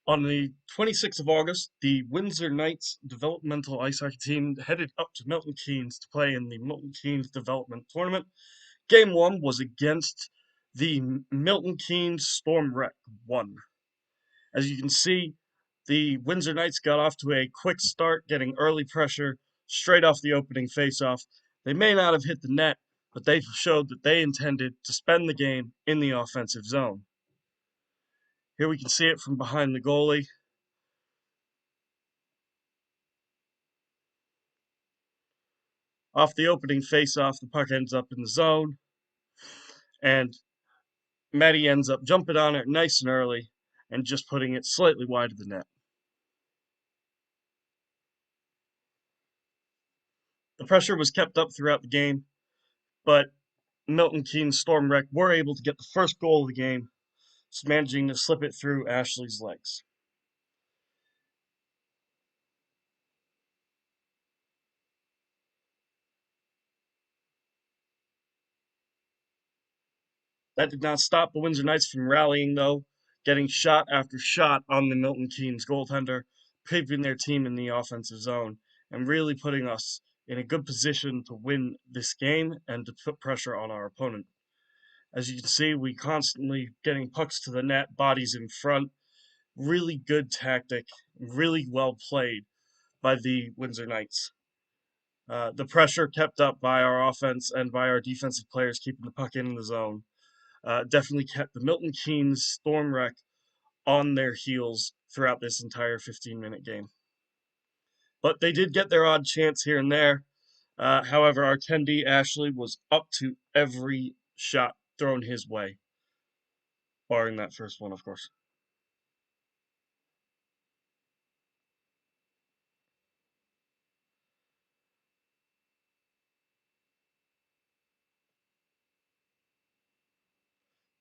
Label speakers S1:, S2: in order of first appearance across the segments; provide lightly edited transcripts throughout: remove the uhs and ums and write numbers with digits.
S1: On the 26th of August, the Windsor Knights developmental ice hockey team headed up to Milton Keynes to play in the Milton Keynes Development Tournament. Game 1 was against the Milton Keynes Storm Wreck 1. As you can see, the Windsor Knights got off to a quick start, getting early pressure straight off the opening faceoff. They may not have hit the net, but they showed that they intended to spend the game in the offensive zone. Here we can see it from behind the goalie. Off the opening faceoff, the puck ends up in the zone, and Matty ends up jumping on it nice and early and just putting it slightly wide of the net. The pressure was kept up throughout the game, but Milton Keynes Storm Wreck were able to get the first goal of the game, managing to slip it through Ashley's legs. That did not stop the Windsor Knights from rallying, though, getting shot after shot on the Milton Keynes goaltender, keeping their team in the offensive zone, and really putting us in a good position to win this game and to put pressure on our opponent. As you can see, we constantly getting pucks to the net, bodies in front. Really good tactic, really well played by the Windsor Knights. The pressure kept up by our offense and by our defensive players keeping the puck in the zone definitely kept the Milton Keynes Storm Wreck on their heels throughout this entire 15-minute game. But they did get their odd chance here and there. However, our attendee Ashley was up to every shot thrown his way, barring that first one, of course.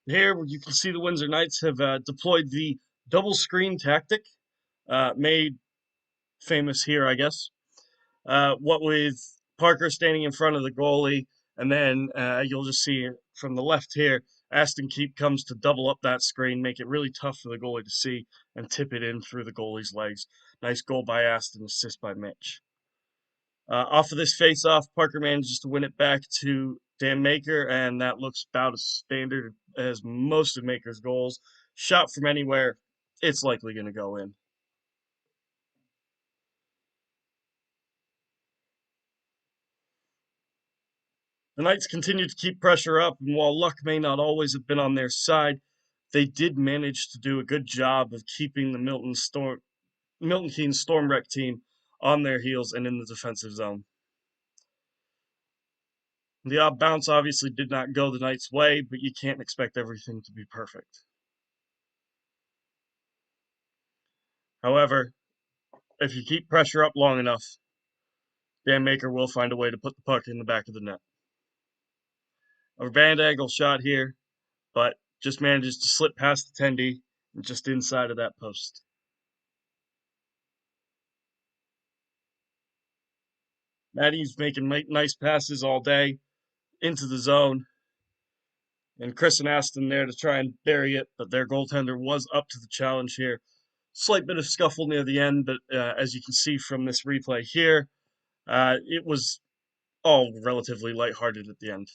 S1: Here you can see the Windsor Knights have deployed the double screen tactic, made famous here, I guess. What with Parker standing in front of the goalie, and then you'll just see from the left here, Aston Keep comes to double up that screen, make it really tough for the goalie to see, and tip it in through the goalie's legs. Nice goal by Aston, assist by Mitch. Off of this face-off, Parker manages to win it back to Dan Maker, and that looks about as standard as most of Maker's goals. Shot from anywhere, it's likely going to go in. The Knights continued to keep pressure up, and while luck may not always have been on their side, they did manage to do a good job of keeping the Milton Keynes Storm Wreck team on their heels and in the defensive zone. The odd bounce obviously did not go the Knights' way, but you can't expect everything to be perfect. However, if you keep pressure up long enough, Dan Maker will find a way to put the puck in the back of the net. A band angle shot here, but just manages to slip past the attendee and just inside of that post. Maddie's making nice passes all day into the zone, and Chris and Aston there to try and bury it, but their goaltender was up to the challenge here. Slight bit of scuffle near the end, but as you can see from this replay here, it was all relatively lighthearted at the end.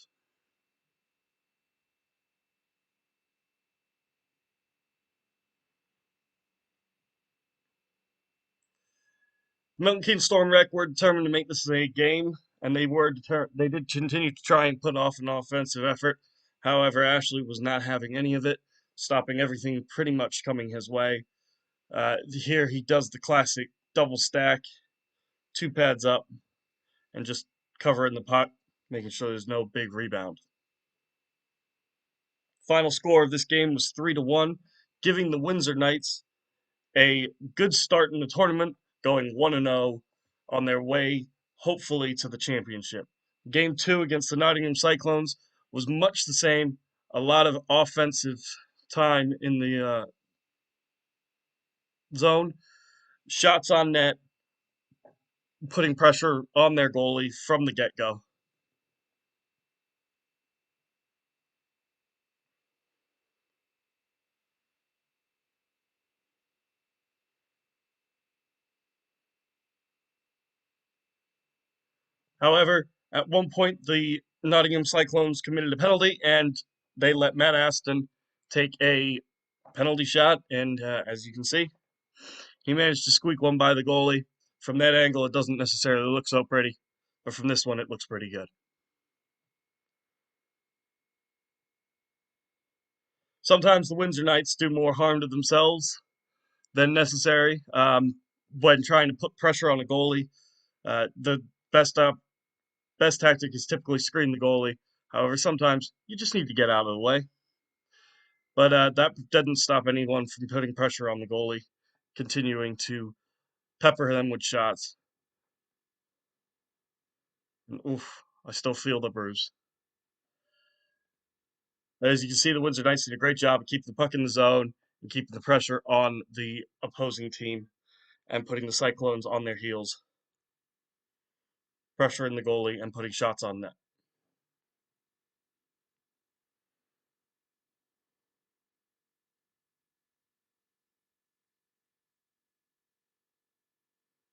S1: Milton Keynes Storm Wreck were determined to make this a game, and they did continue to try and put off an offensive effort. However, Ashley was not having any of it, stopping everything pretty much coming his way. Here he does the classic double stack, two pads up, and just covering the puck, making sure there's no big rebound. Final score of this game was 3-1, giving the Windsor Knights a good start in the tournament, going 1-0 on their way, hopefully, to the championship. Game 2 against the Nottingham Cyclones was much the same, a lot of offensive time in the zone, shots on net, putting pressure on their goalie from the get go. However, at one point, the Nottingham Cyclones committed a penalty and they let Matt Aston take a penalty shot. And as you can see, he managed to squeak one by the goalie. From that angle, it doesn't necessarily look so pretty, but from this one, it looks pretty good. Sometimes the Windsor Knights do more harm to themselves than necessary when trying to put pressure on a goalie. The best best tactic is typically screen the goalie. However, sometimes you just need to get out of the way. But that didn't stop anyone from putting pressure on the goalie, continuing to pepper them with shots. And oof, I still feel the bruise. As you can see, the Windsor Knights did a great job of keeping the puck in the zone and keeping the pressure on the opposing team and putting the Cyclones on their heels, pressuring the goalie and putting shots on net.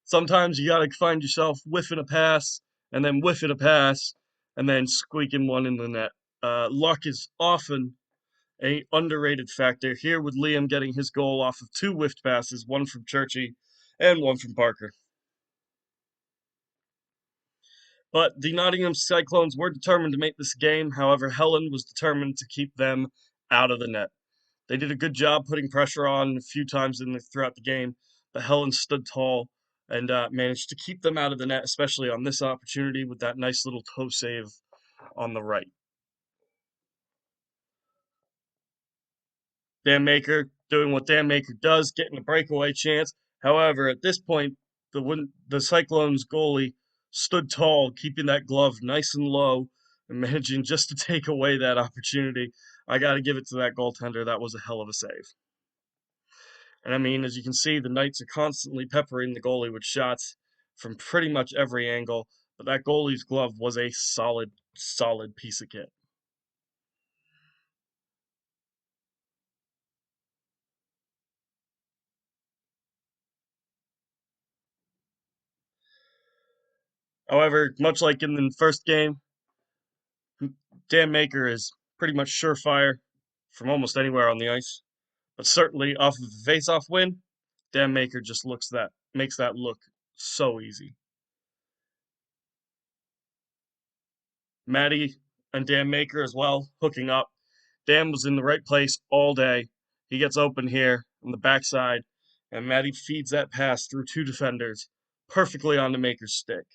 S1: Sometimes you gotta find yourself whiffing a pass and then whiffing a pass and then squeaking one in the net. Luck is often a underrated factor. Here with Liam getting his goal off of two whiffed passes, one from Churchy and one from Parker. But the Nottingham Cyclones were determined to make this game. However, Helen was determined to keep them out of the net. They did a good job putting pressure on a few times throughout the game, but Helen stood tall and managed to keep them out of the net, especially on this opportunity with that nice little toe save on the right. Dan Maker doing what Dan Maker does, getting a breakaway chance. However, at this point, the Cyclones goalie stood tall, keeping that glove nice and low and managing just to take away that opportunity. I got to give it to that goaltender. That was a hell of a save. And I mean, as you can see, the Knights are constantly peppering the goalie with shots from pretty much every angle, but that goalie's glove was a solid, solid piece of kit. However, much like in the first game, Dan Maker is pretty much surefire from almost anywhere on the ice, but certainly off of the face-off win, Dan Maker just makes that look so easy. Maddie and Dan Maker as well hooking up. Dan was in the right place all day. He gets open here on the backside, and Maddie feeds that pass through two defenders perfectly onto Maker's stick.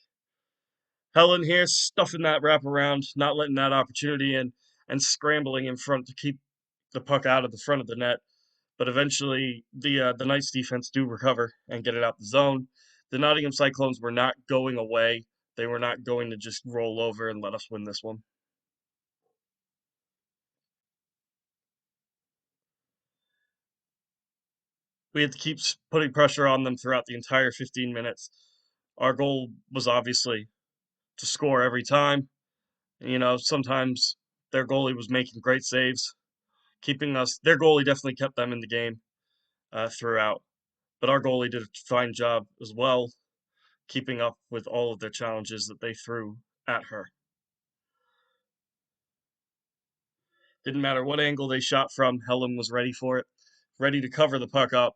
S1: Helen here stuffing that wrap around, not letting that opportunity in, and scrambling in front to keep the puck out of the front of the net. But eventually, the Knights defense do recover and get it out the zone. The Nottingham Cyclones were not going away. They were not going to just roll over and let us win this one. We had to keep putting pressure on them throughout the entire 15 minutes. Our goal was obviously to score every time. You know, sometimes their goalie was making great saves, keeping us. Their goalie definitely kept them in the game throughout, but our goalie did a fine job as well, keeping up with all of their challenges that they threw at her. Didn't matter what angle they shot from, Helen was ready for it, ready to cover the puck up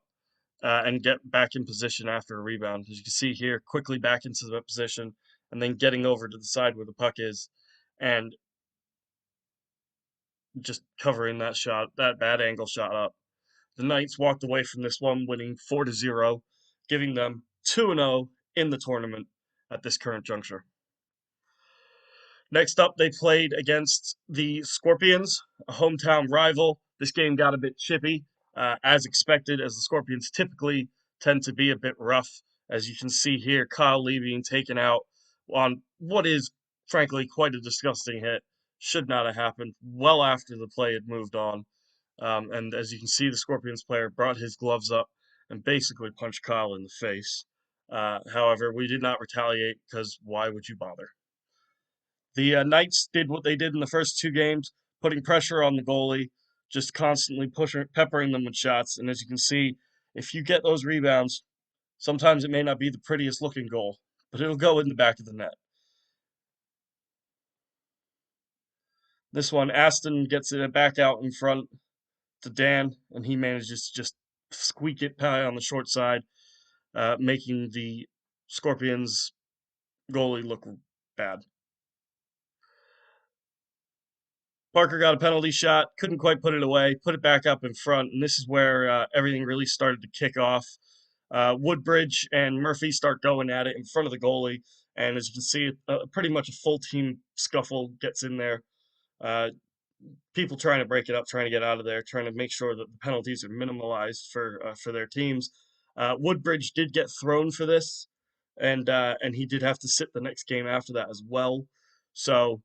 S1: and get back in position after a rebound. As you can see here, quickly back into the position and then getting over to the side where the puck is and just covering that shot, that bad angle shot up. The Knights walked away from this one winning 4-0, giving them 2-0 in the tournament at this current juncture. Next up, they played against the Scorpions, a hometown rival. This game got a bit chippy, as expected, as the Scorpions typically tend to be a bit rough. As you can see here, Kyle Lee being taken out on what is, frankly, quite a disgusting hit. Should not have happened well after the play had moved on. And as you can see, the Scorpions player brought his gloves up and basically punched Kyle in the face. However, we did not retaliate because why would you bother? The Knights did what they did in the first two games, putting pressure on the goalie, just constantly peppering them with shots. And as you can see, if you get those rebounds, sometimes it may not be the prettiest looking goal, but it'll go in the back of the net. This one, Aston gets it back out in front to Dan, and he manages to just squeak it by on the short side, making the Scorpions goalie look bad. Parker got a penalty shot, couldn't quite put it away, put it back up in front, and this is where everything really started to kick off. Woodbridge and Murphy start going at it in front of the goalie, and as you can see, pretty much a full team scuffle gets in there. Uh, People trying to break it up, trying to get out of there, trying to make sure that the penalties are minimalized for their teams. Woodbridge did get thrown for this, and he did have to sit the next game after that as well. So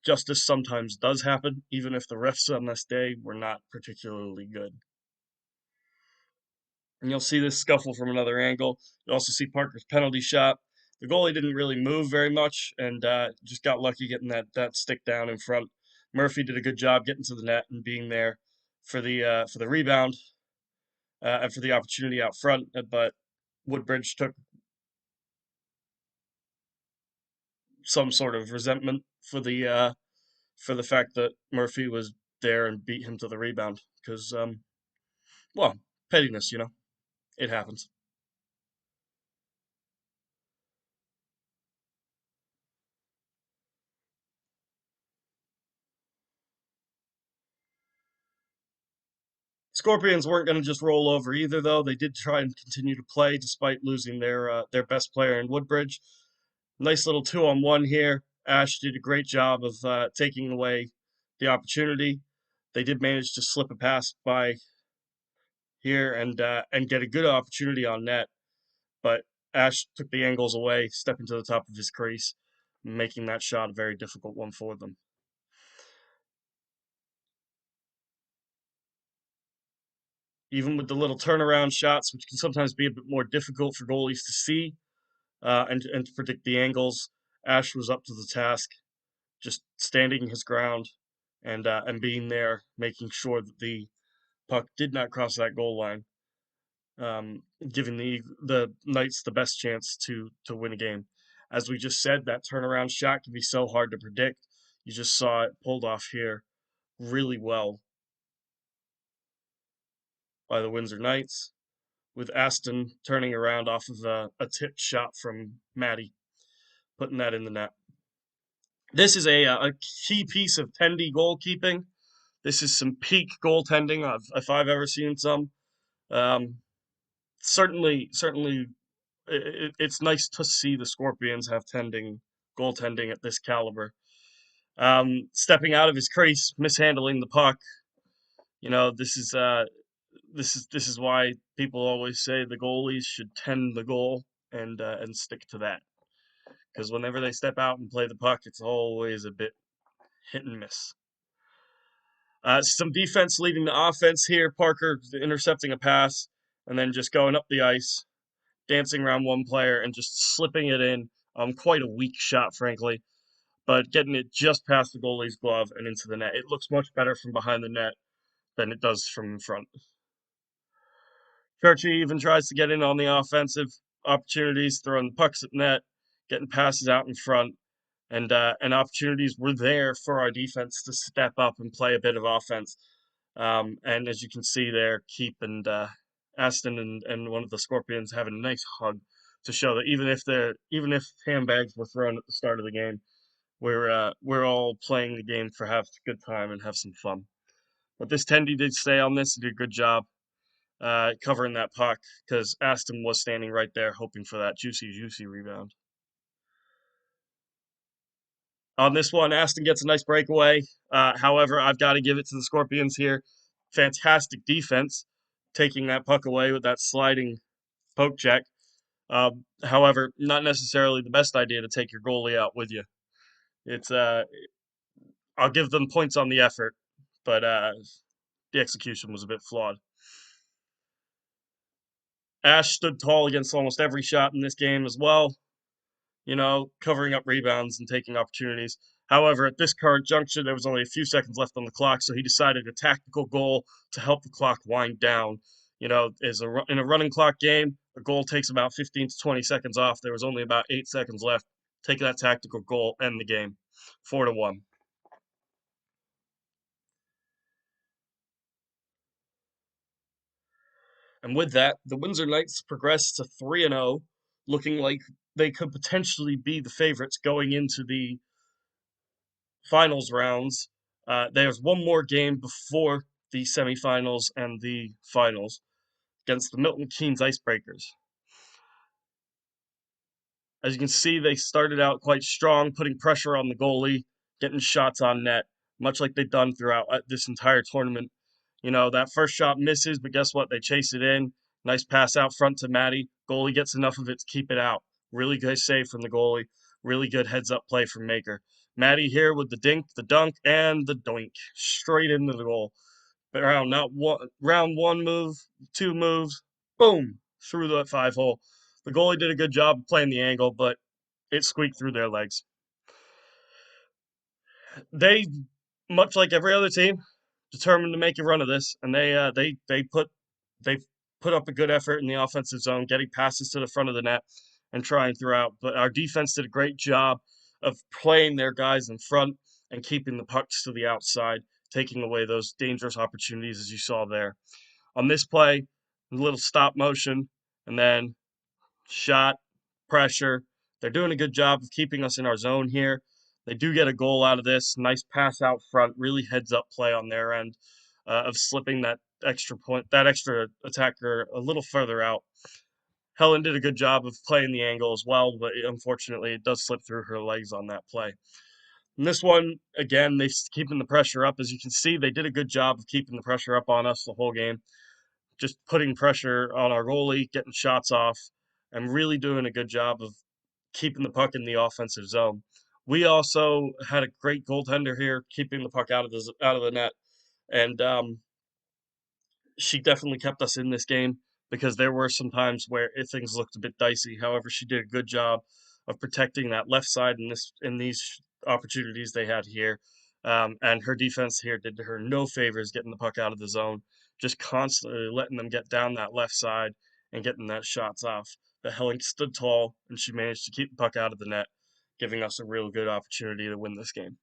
S1: justice sometimes does happen, even if the refs on this day were not particularly good. And you'll see this scuffle from another angle. You also see Parker's penalty shot. The goalie didn't really move very much and just got lucky getting that stick down in front. Murphy did a good job getting to the net and being there for the rebound and for the opportunity out front. But Woodbridge took some sort of resentment for the fact that Murphy was there and beat him to the rebound because well, pettiness, it happens. Scorpions weren't going to just roll over either, though. They did try and continue to play despite losing their best player in Woodbridge. Nice little 2-on-1 here. Ash did a great job of taking away the opportunity. They did manage to slip a pass by here and get a good opportunity on net, but Ash took the angles away, stepping to the top of his crease, making that shot a very difficult one for them. Even with the little turnaround shots, which can sometimes be a bit more difficult for goalies to see, and to predict the angles. Ash was up to the task, just standing his ground and being there, making sure that the puck did not cross that goal line, giving the Knights the best chance to win a game. As we just said, that turnaround shot can be so hard to predict. You just saw it pulled off here really well by the Windsor Knights, with Aston turning around off of a tipped shot from Maddie, putting that in the net. This is a key piece of Tendy goalkeeping. This is some peak goaltending if I've ever seen some. Um, certainly, it's nice to see the Scorpions have tending goaltending at this caliber. Stepping out of his crease, mishandling the puck. This is why people always say the goalies should tend the goal and stick to that. Because whenever they step out and play the puck, it's always a bit hit and miss. Some defense leading the offense here. Parker intercepting a pass and then just going up the ice, dancing around one player and just slipping it in. Quite a weak shot, frankly, but getting it just past the goalie's glove and into the net. It looks much better from behind the net than it does from in front. Churchy even tries to get in on the offensive opportunities, throwing the pucks at net, getting passes out in front, and opportunities were there for our defense to step up and play a bit of offense. And as you can see there, Keep and Aston and one of the Scorpions having a nice hug to show that even if handbags were thrown at the start of the game, we're all playing the game for have a good time and have some fun. But this Tendy did stay on this, did a good job covering that puck because Aston was standing right there hoping for that juicy rebound. On this one, Aston gets a nice breakaway. However, I've got to give it to the Scorpions here. Fantastic defense, taking that puck away with that sliding poke check. However, not necessarily the best idea to take your goalie out with you. It's I'll give them points on the effort, but the execution was a bit flawed. Ash stood tall against almost every shot in this game as well, covering up rebounds and taking opportunities. However, at this current juncture, there was only a few seconds left on the clock, so he decided a tactical goal to help the clock wind down. In a running clock game, a goal takes about 15 to 20 seconds off. There was only about 8 seconds left. Take that tactical goal, end the game, 4-1. And with that, the Windsor Knights progressed to 3-0, looking like they could potentially be the favorites going into the finals rounds. There's one more game before the semifinals and the finals against the Milton Keynes Icebreakers. As you can see, they started out quite strong, putting pressure on the goalie, getting shots on net, much like they've done throughout this entire tournament. You know, that first shot misses, but guess what? They chase it in. Nice pass out front to Maddie. Goalie gets enough of it to keep it out. Really good save from the goalie. Really good heads up play from Maker. Maddie here with the dink, the dunk, and the doink. Straight into the goal. Round one move, two moves, boom, through the 5 hole. The goalie did a good job of playing the angle, but it squeaked through their legs. They, much like every other team, determined to make a run of this, and they put up a good effort in the offensive zone, getting passes to the front of the net and trying throughout. But our defense did a great job of playing their guys in front and keeping the pucks to the outside, taking away those dangerous opportunities as you saw there. On this play, a little stop motion, and then shot, pressure. They're doing a good job of keeping us in our zone here. They do get a goal out of this. Nice pass out front, really heads up play on their end of slipping that extra point, that extra attacker a little further out. Helen did a good job of playing the angle as well, but unfortunately it does slip through her legs on that play. And this one, again, they keeping the pressure up. As you can see, they did a good job of keeping the pressure up on us the whole game, just putting pressure on our goalie, getting shots off, and really doing a good job of keeping the puck in the offensive zone. We also had a great goaltender here, keeping the puck out of the net, and she definitely kept us in this game because there were some times where things looked a bit dicey. However, she did a good job of protecting that left side in these opportunities they had here. And her defense here did her no favors getting the puck out of the zone, just constantly letting them get down that left side and getting that shots off. But Helen stood tall and she managed to keep the puck out of the net, giving us a real good opportunity to win this game.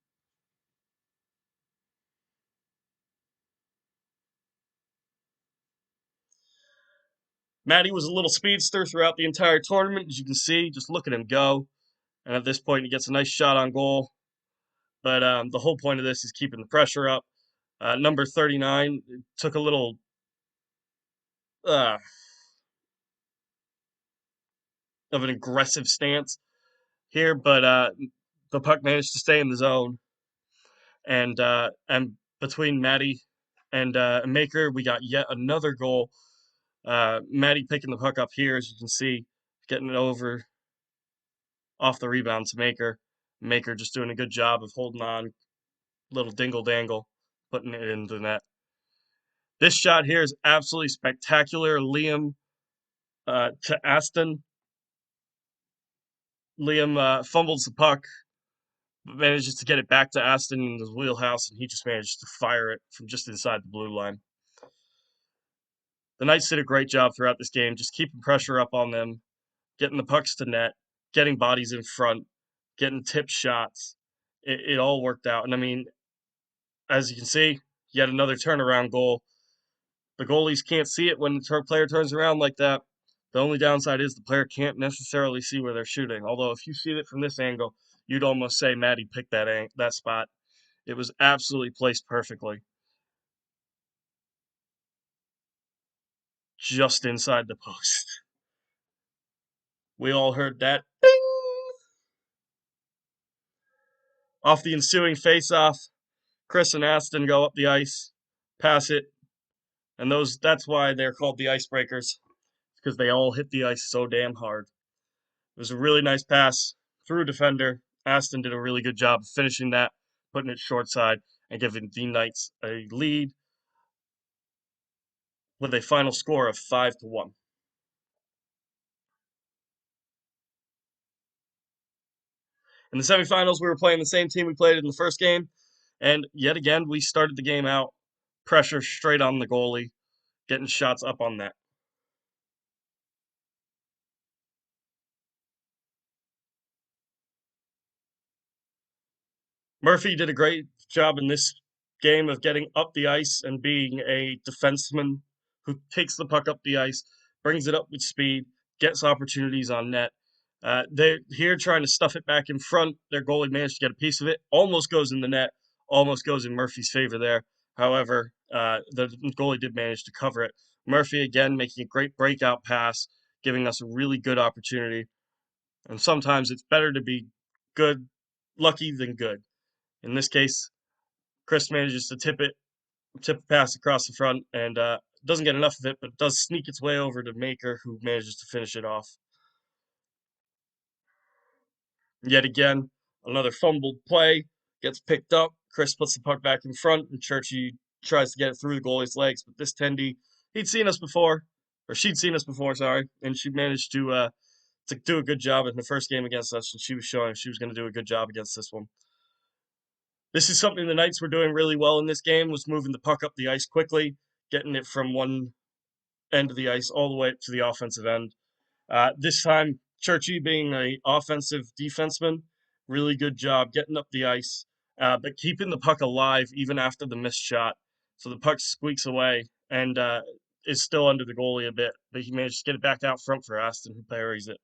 S1: Maddie was a little speedster throughout the entire tournament, as you can see. Just look at him go. And at this point, he gets a nice shot on goal. But the whole point of this is keeping the pressure up. Number 39 took a little uh, of an aggressive stance here, but the puck managed to stay in the zone. And between Maddie and Maker, we got yet another goal. Maddie picking the puck up here, as you can see, getting it over off the rebound to Maker. Maker just doing a good job of holding on, little dingle dangle, putting it into the net. This shot here is absolutely spectacular. Liam to Aston. Liam fumbles the puck, but manages to get it back to Aston in his wheelhouse, and he just managed to fire it from just inside the blue line. The Knights did a great job throughout this game, just keeping pressure up on them, getting the pucks to net, getting bodies in front, getting tip shots. It all worked out. And I mean, as you can see, yet another turnaround goal. The goalies can't see it when the player turns around like that. The only downside is the player can't necessarily see where they're shooting. Although if you see it from this angle, you'd almost say Maddie picked that spot. It was absolutely placed perfectly, just inside the post. We all heard that. Ding! Off the ensuing face-off, Chris and Aston go up the ice, pass it, and that's why they're called the Icebreakers, because they all hit the ice so damn hard. It was a really nice pass through a defender. Aston did a really good job of finishing that, putting it short side, and giving the Knights a lead with a final score of 5-1. In the semifinals, we were playing the same team we played in the first game, and yet again, we started the game out pressure straight on the goalie, getting shots up on net. Murphy did a great job in this game of getting up the ice and being a defenseman who takes the puck up the ice, brings it up with speed, gets opportunities on net. They're here trying to stuff it back in front. Their goalie managed to get a piece of it, almost goes in the net, almost goes in Murphy's favor there. However, the goalie did manage to cover it. Murphy again making a great breakout pass, giving us a really good opportunity. And sometimes it's better to be good, lucky than good. In this case, Chris manages to tip a pass across the front, and doesn't get enough of it, but does sneak its way over to Maker, who manages to finish it off. Yet again, another fumbled play gets picked up. Chris puts the puck back in front, and Churchy tries to get it through the goalie's legs. But this Tendy, he'd seen us before, or she'd seen us before, sorry, and she managed to do a good job in the first game against us, and she was showing she was going to do a good job against this one. This is something the Knights were doing really well in this game, was moving the puck up the ice quickly, getting it from one end of the ice all the way to the offensive end. This time, Churchy being a offensive defenseman, really good job getting up the ice, but keeping the puck alive even after the missed shot. So the puck squeaks away and is still under the goalie a bit, but he managed to get it back out front for Aston, who buries it.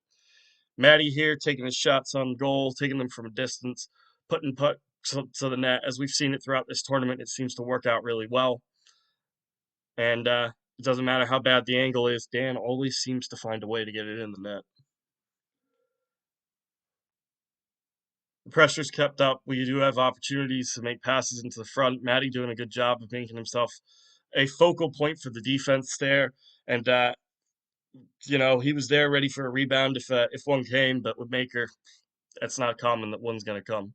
S1: Maddie here taking his shots on goal, taking them from a distance, putting pucks to the net. As we've seen it throughout this tournament, it seems to work out really well. And it doesn't matter how bad the angle is, Dan always seems to find a way to get it in the net. The pressure's kept up. We do have opportunities to make passes into the front. Maddie doing a good job of making himself a focal point for the defense there. And, he was there ready for a rebound if one came, but with Maker, it's not common that one's going to come.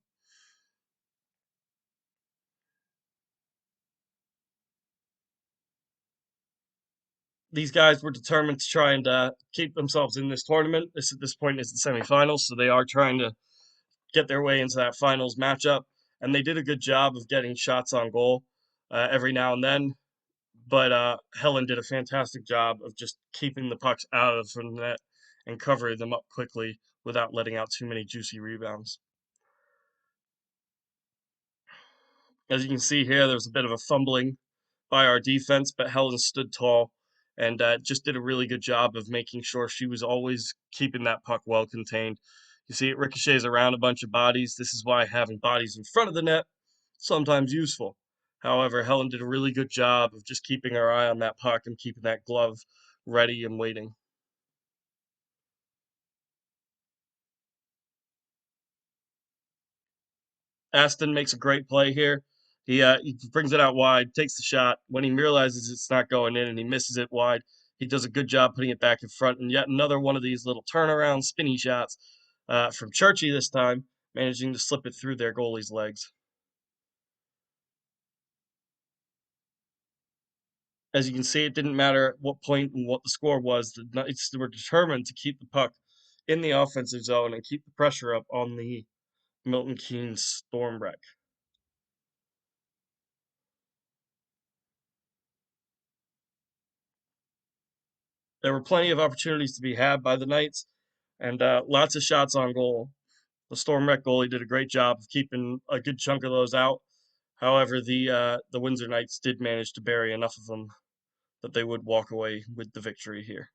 S1: These guys were determined to try and keep themselves in this tournament. This at this point is the semifinals, so they are trying to get their way into that finals matchup. And they did a good job of getting shots on goal every now and then. But Helen did a fantastic job of just keeping the pucks out of the net and covering them up quickly without letting out too many juicy rebounds. As you can see here, there was a bit of a fumbling by our defense, but Helen stood tall and just did a really good job of making sure she was always keeping that puck well contained. You see, it ricochets around a bunch of bodies. This is why having bodies in front of the net is sometimes useful. However, Helen did a really good job of just keeping her eye on that puck and keeping that glove ready and waiting. Aston makes a great play here. He brings it out wide, takes the shot. When he realizes it's not going in and he misses it wide, he does a good job putting it back in front. And yet another one of these little turnaround spinny shots from Churchy this time, managing to slip it through their goalie's legs. As you can see, it didn't matter at what point and what the score was. The Knights were determined to keep the puck in the offensive zone and keep the pressure up on the Milton Keynes Storm Wreck. There were plenty of opportunities to be had by the Knights and lots of shots on goal. The Storm Wreck goalie did a great job of keeping a good chunk of those out. However, the Windsor Knights did manage to bury enough of them that they would walk away with the victory here.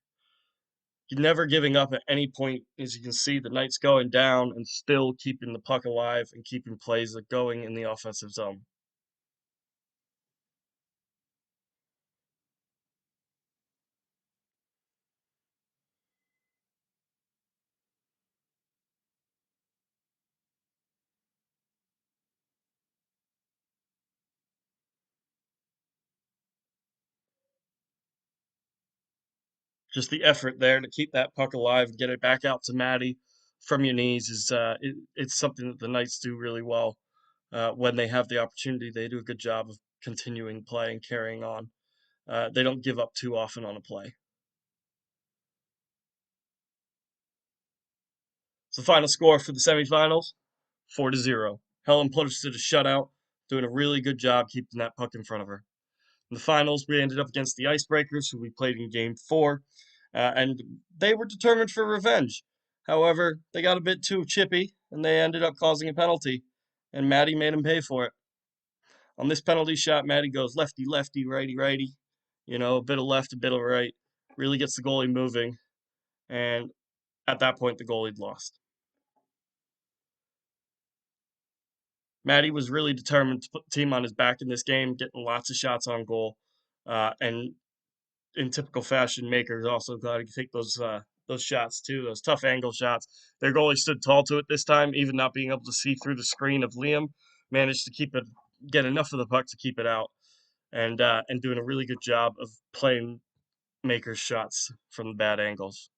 S1: You're never giving up at any point, as you can see, the Knights going down and still keeping the puck alive and keeping plays going in the offensive zone. Just the effort there to keep that puck alive and get it back out to Maddie from your knees is it's something that the Knights do really well. When they have the opportunity, they do a good job of continuing play and carrying on. They don't give up too often on a play. So the final score for the semifinals, 4-0. Helen Plutich did a shutout, doing a really good job keeping that puck in front of her. In the finals, we ended up against the Icebreakers, who we played in Game 4, and they were determined for revenge. However, they got a bit too chippy, and they ended up causing a penalty, and Maddie made him pay for it. On this penalty shot, Maddie goes lefty, lefty, righty, righty, a bit of left, a bit of right, really gets the goalie moving, and at that point, the goalie'd lost. Matty was really determined to put the team on his back in this game, getting lots of shots on goal, and in typical fashion, Maker's also got to take those shots too, those tough angle shots. Their goalie stood tall to it this time, even not being able to see through the screen of Liam, managed to get enough of the puck to keep it out, and doing a really good job of playing Maker's shots from the bad angles.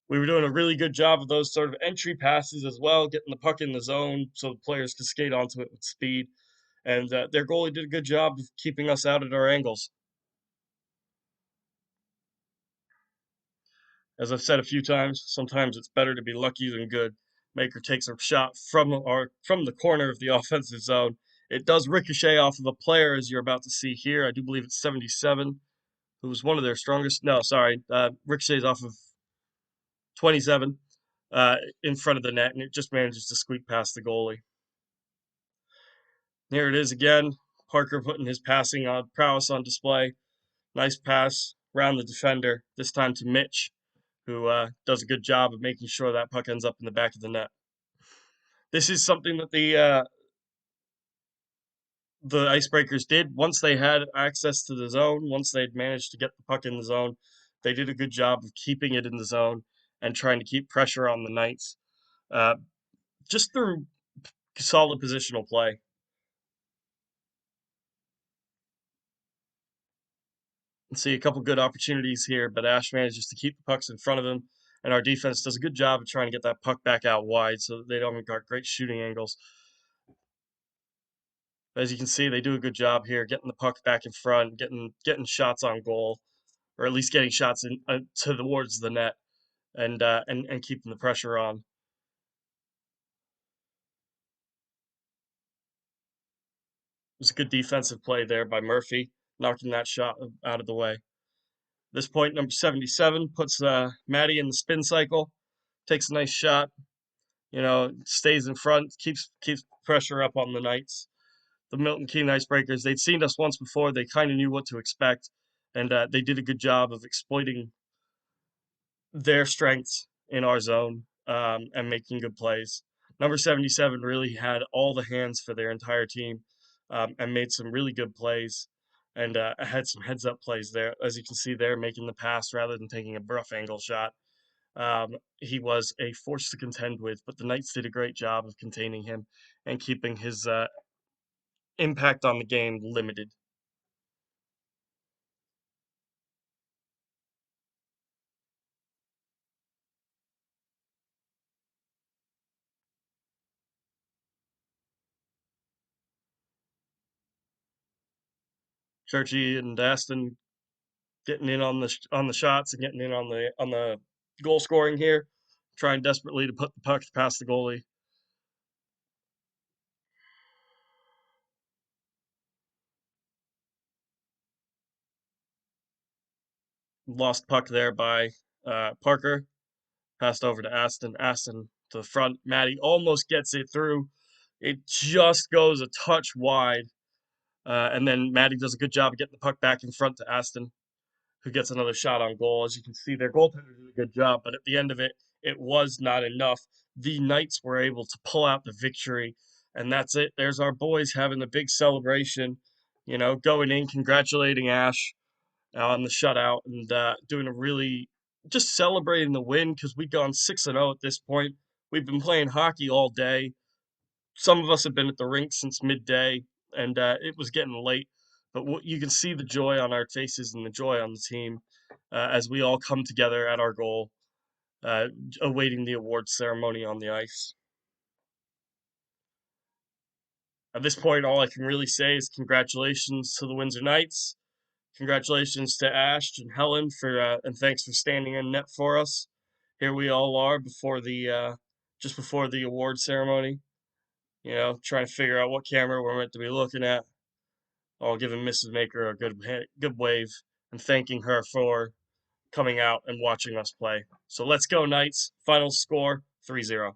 S1: We were doing a really good job of those sort of entry passes as well, getting the puck in the zone so the players could skate onto it with speed. And their goalie did a good job of keeping us out at our angles. As I've said a few times, sometimes it's better to be lucky than good. Maker takes a shot from the corner of the offensive zone. It does ricochet off of a player, as you're about to see here. I do believe it's 77, who was one of their strongest. No, sorry, ricochets off of 27 in front of the net, and it just manages to squeak past the goalie. Here it is again. Parker putting his passing on prowess on display. Nice pass around the defender, this time to Mitch, who does a good job of making sure that puck ends up in the back of the net. This is something that the Icebreakers did once they had access to the zone. Once they'd managed to get the puck in the zone, they did a good job of keeping it in the zone and trying to keep pressure on the Knights, uh, just through solid positional play. See a couple good opportunities here, but Ash manages to keep the pucks in front of him, and our defense does a good job of trying to get that puck back out wide so that they don't got great shooting angles. As you can see, they do a good job here getting the puck back in front, getting shots on goal, or at least getting shots in towards the net, and keeping the pressure on. It was a good defensive play there by Murphy, knocking that shot out of the way. This point, number 77 puts Maddie in the spin cycle, takes a nice shot, stays in front, keeps pressure up on the Knights. The Milton Keynes Icebreakers, they'd seen us once before. They kind of knew what to expect, and they did a good job of exploiting their strengths in our zone and making good plays. Number 77 really had all the hands for their entire team and made some really good plays and had some heads up plays there. As you can see there, making the pass rather than taking a rough angle shot. He was a force to contend with, but the Knights did a great job of containing him and keeping his impact on the game limited. Churchy and Aston getting in on the shots and getting in on the goal scoring here, trying desperately to put the puck past the goalie. Lost puck there by Parker. Passed over to Aston. Aston to the front. Matty almost gets it through. It just goes a touch wide. And then Matty does a good job of getting the puck back in front to Aston, who gets another shot on goal. As you can see, their goaltender did a good job, but at the end of it, it was not enough. The Knights were able to pull out the victory, and that's it. There's our boys having a big celebration, going in, congratulating Ash on the shutout, and doing a really just celebrating the win because we'd gone 6-0 at this point. We've been playing hockey all day. Some of us have been at the rink since midday, and it was getting late. But you can see the joy on our faces and the joy on the team as we all come together at our goal, uh, awaiting the awards ceremony on the ice. At this point, all I can really say is congratulations to the Windsor Knights. Congratulations to Ash and Helen and thanks for standing in net for us. Here we all are before the just before the award ceremony. Trying to figure out what camera we're meant to be looking at. All giving Mrs. Maker a good wave and thanking her for coming out and watching us play. So let's go, Knights. Final score 3-0.